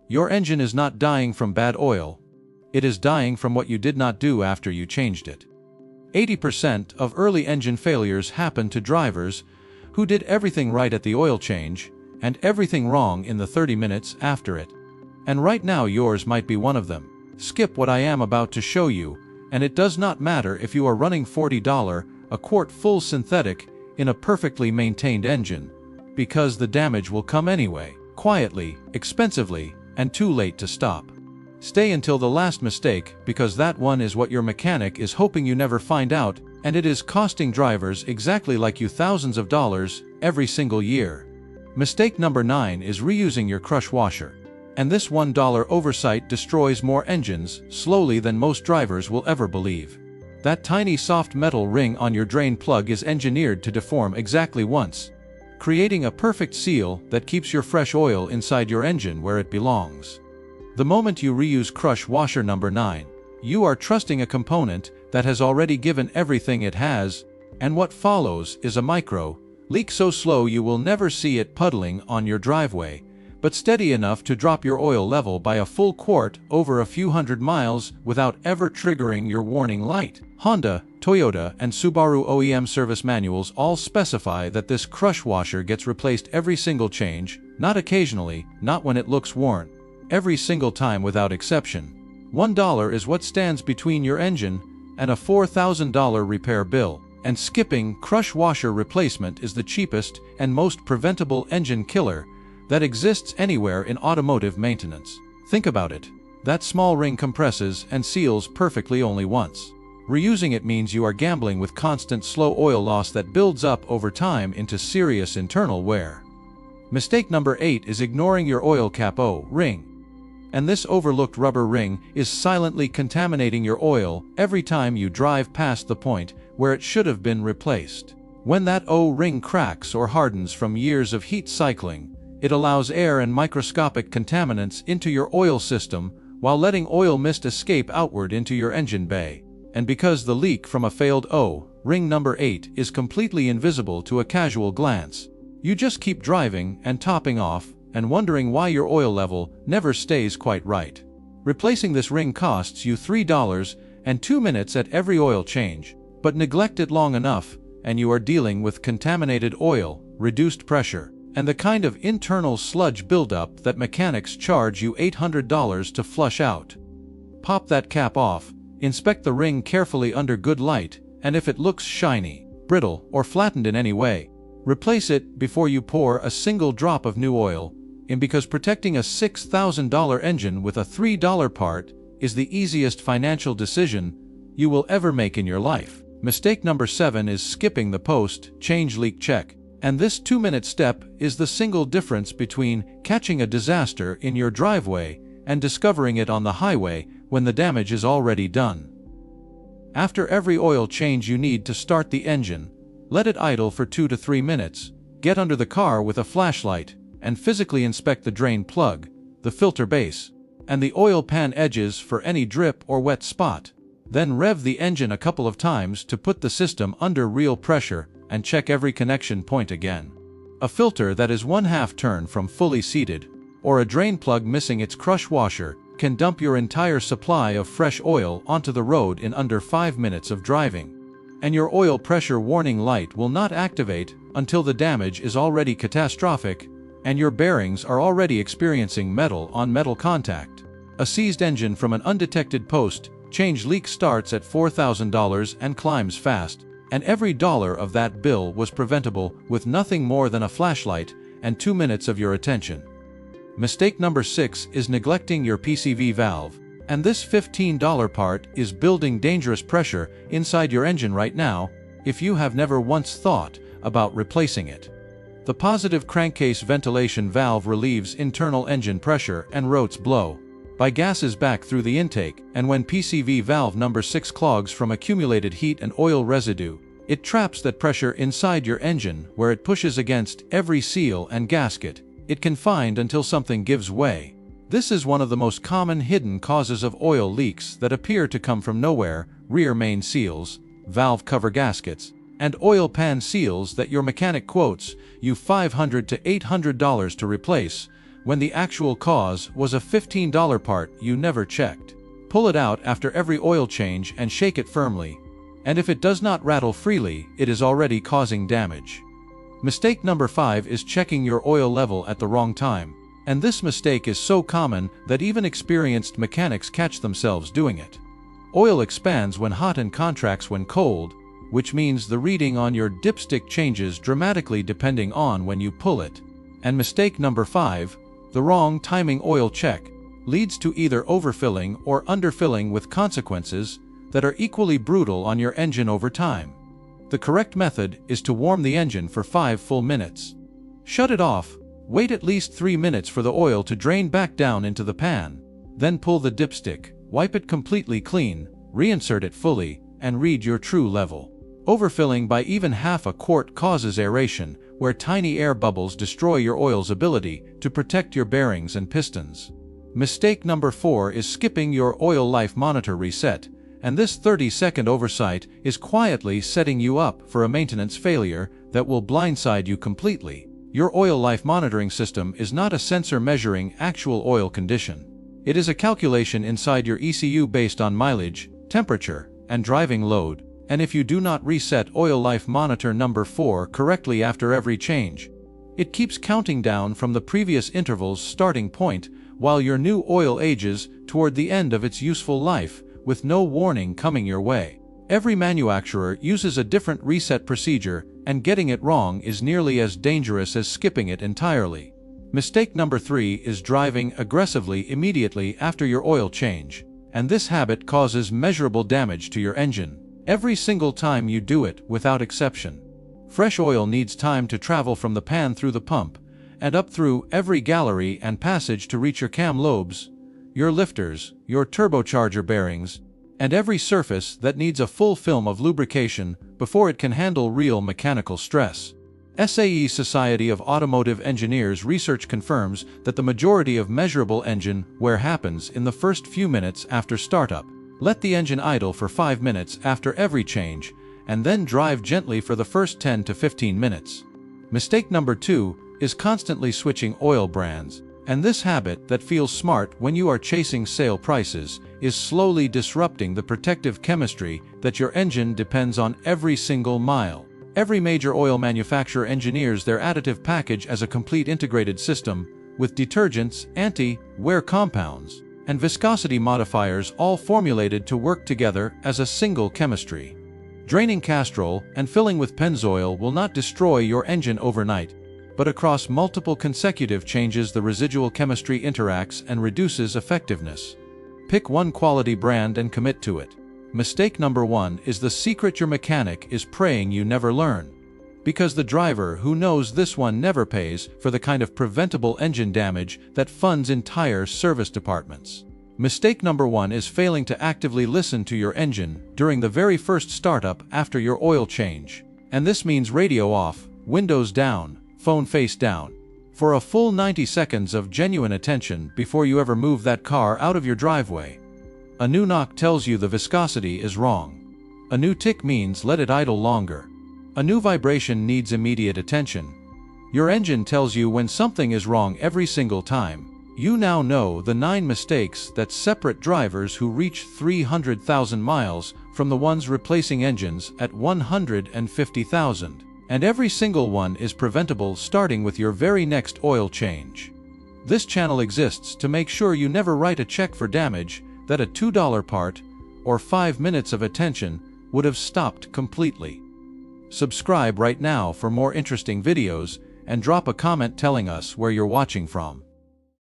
Your engine is not dying from bad oil. It is dying from what you did not do after you changed it. 80% of early engine failures happen to drivers who did everything right at the oil change and everything wrong in the 30 minutes after it. And right now yours might be one of them. Skip what I am about to show you, and it does not matter if you are running $40 a quart full synthetic in a perfectly maintained engine, because the damage will come anyway, quietly, expensively, and too late to stop. Stay until the last mistake, because that one is what your mechanic is hoping you never find out, and it is costing drivers exactly like you thousands of dollars every single year. Mistake number 9 is reusing your crush washer. And this $1 oversight destroys more engines slowly than most drivers will ever believe. That tiny soft metal ring on your drain plug is engineered to deform exactly once, creating a perfect seal that keeps your fresh oil inside your engine where it belongs. The moment you reuse crush washer number 9, you are trusting a component that has already given everything it has, and what follows is a micro leak so slow you will never see it puddling on your driveway, but steady enough to drop your oil level by a full quart over a few hundred miles without ever triggering your warning light. Honda, Toyota, and Subaru OEM service manuals all specify that this crush washer gets replaced every single change, not occasionally, not when it looks worn. Every single time without exception. $1 is what stands between your engine and a $4,000 repair bill, and skipping crush washer replacement is the cheapest and most preventable engine killer that exists anywhere in automotive maintenance. Think about it. That small ring compresses and seals perfectly only once. Reusing it means you are gambling with constant slow oil loss that builds up over time into serious internal wear. Mistake number 8 is ignoring your oil cap O-ring. And this overlooked rubber ring is silently contaminating your oil every time you drive past the point where it should have been replaced. When that O-ring cracks or hardens from years of heat cycling, it allows air and microscopic contaminants into your oil system while letting oil mist escape outward into your engine bay. And because the leak from a failed O-ring number 8 is completely invisible to a casual glance, you just keep driving and topping off and wondering why your oil level never stays quite right. Replacing this ring costs you $3 and 2 minutes at every oil change, but neglect it long enough and you are dealing with contaminated oil, reduced pressure, and the kind of internal sludge buildup that mechanics charge you $800 to flush out. Pop that cap off, inspect the ring carefully under good light, and if it looks shiny, brittle, or flattened in any way, replace it before you pour a single drop of new oil in, because protecting a $6,000 engine with a $3 part is the easiest financial decision you will ever make in your life. Mistake number 7 is skipping the post-change leak check. And this 2-minute step is the single difference between catching a disaster in your driveway and discovering it on the highway when the damage is already done. After every oil change, you need to start the engine, let it idle for 2 to 3 minutes, get under the car with a flashlight, and physically inspect the drain plug, the filter base, and the oil pan edges for any drip or wet spot. Then rev the engine a couple of times to put the system under real pressure and check every connection point again. A filter that is 1/2 turn from fully seated, or a drain plug missing its crush washer, can dump your entire supply of fresh oil onto the road in under 5 minutes of driving. And your oil pressure warning light will not activate until the damage is already catastrophic and your bearings are already experiencing metal-on-metal contact. A seized engine from an undetected post-change leak starts at $4,000 and climbs fast, and every dollar of that bill was preventable with nothing more than a flashlight and 2 minutes of your attention. Mistake number 6 is neglecting your PCV valve, and this $15 part is building dangerous pressure inside your engine right now if you have never once thought about replacing it. The positive crankcase ventilation valve relieves internal engine pressure and rotes blow by gases back through the intake, and when PCV valve number 6 clogs from accumulated heat and oil residue, it traps that pressure inside your engine where it pushes against every seal and gasket it can find until something gives way. This is one of the most common hidden causes of oil leaks that appear to come from nowhere: rear main seals, valve cover gaskets, and oil pan seals that your mechanic quotes you $500 to $800 to replace, when the actual cause was a $15 part you never checked. Pull it out after every oil change and shake it firmly. And if it does not rattle freely, it is already causing damage. Mistake number 5 is checking your oil level at the wrong time. And this mistake is so common that even experienced mechanics catch themselves doing it. Oil expands when hot and contracts when cold, which means the reading on your dipstick changes dramatically depending on when you pull it. And mistake number 5, the wrong timing oil check, leads to either overfilling or underfilling with consequences that are equally brutal on your engine over time. The correct method is to warm the engine for 5 full minutes. Shut it off, wait at least 3 minutes for the oil to drain back down into the pan, then pull the dipstick, wipe it completely clean, reinsert it fully, and read your true level. Overfilling by even half a quart causes aeration, where tiny air bubbles destroy your oil's ability to protect your bearings and pistons. Mistake number 4 is skipping your oil life monitor reset, and this 30-second oversight is quietly setting you up for a maintenance failure that will blindside you completely. Your oil life monitoring system is not a sensor measuring actual oil condition. It is a calculation inside your ECU based on mileage, temperature, and driving load, and if you do not reset oil life monitor number 4 correctly after every change, it keeps counting down from the previous interval's starting point while your new oil ages toward the end of its useful life, with no warning coming your way. Every manufacturer uses a different reset procedure, and getting it wrong is nearly as dangerous as skipping it entirely. Mistake number 3 is driving aggressively immediately after your oil change, and this habit causes measurable damage to your engine every single time you do it, without exception. Fresh oil needs time to travel from the pan through the pump and up through every gallery and passage to reach your cam lobes, your lifters, your turbocharger bearings, and every surface that needs a full film of lubrication before it can handle real mechanical stress. SAE Society of Automotive Engineers research confirms that the majority of measurable engine wear happens in the first few minutes after startup. Let the engine idle for 5 minutes after every change, and then drive gently for the first 10 to 15 minutes. Mistake number 2 is constantly switching oil brands. And this habit that feels smart when you are chasing sale prices is slowly disrupting the protective chemistry that your engine depends on every single mile. Every major oil manufacturer engineers their additive package as a complete integrated system, with detergents, anti-wear compounds, and viscosity modifiers all formulated to work together as a single chemistry. Draining Castrol and filling with Pennzoil will not destroy your engine overnight, but across multiple consecutive changes the residual chemistry interacts and reduces effectiveness. Pick one quality brand and commit to it. Mistake number 1 is the secret your mechanic is praying you never learn. Because the driver who knows this one never pays for the kind of preventable engine damage that funds entire service departments. Mistake number 1 is failing to actively listen to your engine during the very first startup after your oil change. And this means radio off, windows down, phone face down, for a full 90 seconds of genuine attention before you ever move that car out of your driveway. A new knock tells you the viscosity is wrong. A new tick means let it idle longer. A new vibration needs immediate attention. Your engine tells you when something is wrong every single time. You now know the 9 mistakes that separate drivers who reach 300,000 miles from the ones replacing engines at 150,000. And every single one is preventable, starting with your very next oil change. This channel exists to make sure you never write a check for damage that a $2 part or 5 minutes of attention would have stopped completely. Subscribe right now for more interesting videos and drop a comment telling us where you're watching from.